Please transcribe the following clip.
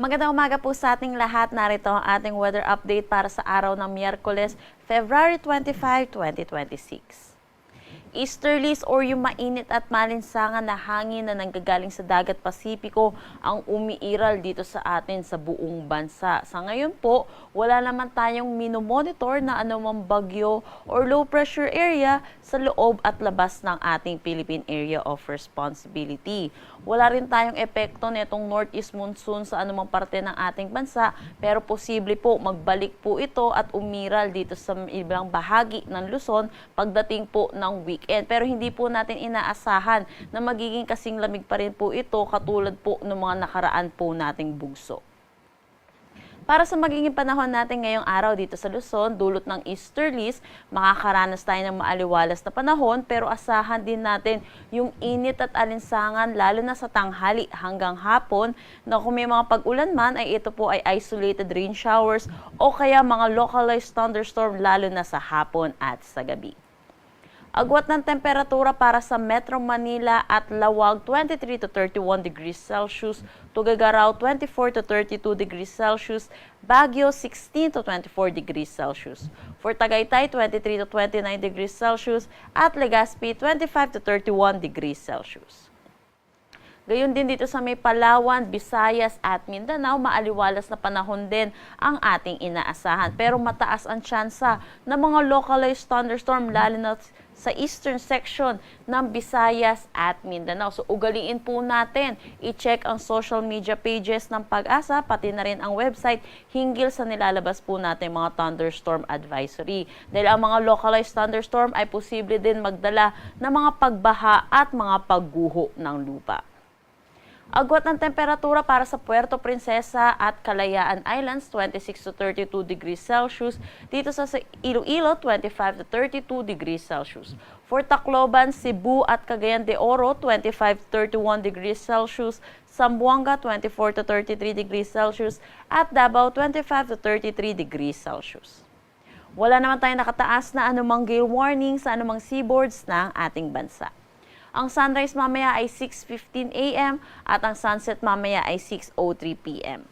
Magandang umaga po sa ating lahat. Narito ang ating weather update para sa araw ng Miyerkules, February 25, 2026. Easterlies or yung mainit at malinsangan na hangin na nanggagaling sa dagat Pasipiko ang umiiral dito sa atin sa buong bansa. Sa ngayon po, wala naman tayong minomonitor na anumang bagyo or low pressure area sa loob at labas ng ating Philippine Area of Responsibility. Wala rin tayong epekto nitong northeast monsoon sa anumang parte ng ating bansa, pero posible po magbalik po ito at umiral dito sa ibang bahagi ng Luzon pagdating po ng weekend. Pero hindi po natin inaasahan na magiging kasing lamig pa rin po ito katulad po ng mga nakaraan po nating bugso. Para sa magiging panahon natin ngayong araw dito sa Luzon, dulot ng easterlies, makakaranas tayo ng maaliwalas na panahon pero asahan din natin yung init at alinsangan lalo na sa tanghali hanggang hapon na kung may mga pag-ulan man ay ito po ay isolated rain showers o kaya mga localized thunderstorm lalo na sa hapon at sa gabi. Agwat ng temperatura para sa Metro Manila at Lawag 23 to 31 degrees Celsius, Tuguegarao 24 to 32 degrees Celsius, Baguio 16 to 24 degrees Celsius. For Tagaytay 23 to 29 degrees Celsius at Legazpi 25 to 31 degrees Celsius. Gayon din dito sa may Palawan, Visayas at Mindanao, maaliwalas na panahon din ang ating inaasahan. Pero mataas ang tsansa ng mga localized thunderstorm lalo na sa eastern section ng Visayas at Mindanao. So ugaliin po natin, i-check ang social media pages ng Pag-asa, pati na rin ang website hinggil sa nilalabas po natin mga thunderstorm advisory. Dahil ang mga localized thunderstorm ay posible din magdala ng mga pagbaha at mga pagguho ng lupa. Agwat ng temperatura para sa Puerto Princesa at Kalayaan Islands, 26 to 32 degrees Celsius. Dito sa Iloilo, 25 to 32 degrees Celsius. For Tacloban, Cebu at Cagayan de Oro, 25 to 31 degrees Celsius. Zamboanga, 24 to 33 degrees Celsius. At Davao, 25 to 33 degrees Celsius. Wala naman tayong nakataas na anumang gale warning sa anumang seaboards ng ating bansa. Ang sunrise mamaya ay 6:15 a.m. at ang sunset mamaya ay 6:03 p.m.